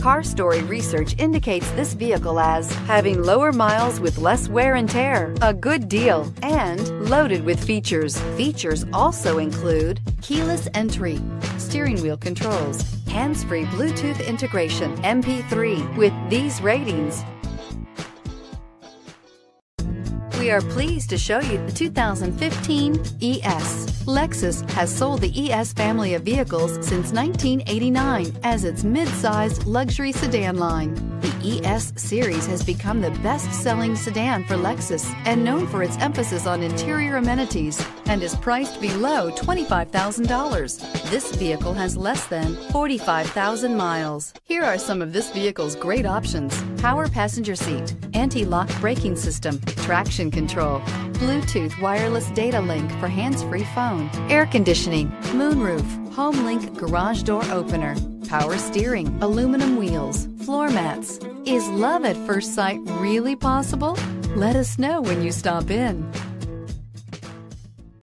Car Story research indicates this vehicle as having lower miles with less wear and tear, a good deal, and loaded with features. Features also include keyless entry, steering wheel controls, hands-free Bluetooth integration, MP3. With these ratings, we are pleased to show you the 2015 ES. Lexus has sold the ES family of vehicles since 1989 as its mid-size luxury sedan line. The ES series has become the best-selling sedan for Lexus and known for its emphasis on interior amenities and is priced below $25,000. This vehicle has less than 45,000 miles. Here are some of this vehicle's great options: power passenger seat, anti-lock braking system, traction control, Bluetooth wireless data link for hands-free phone, air conditioning, moonroof, home link garage door opener, power steering, aluminum wheels, floor mats. Is love at first sight really possible? Let us know when you stop in.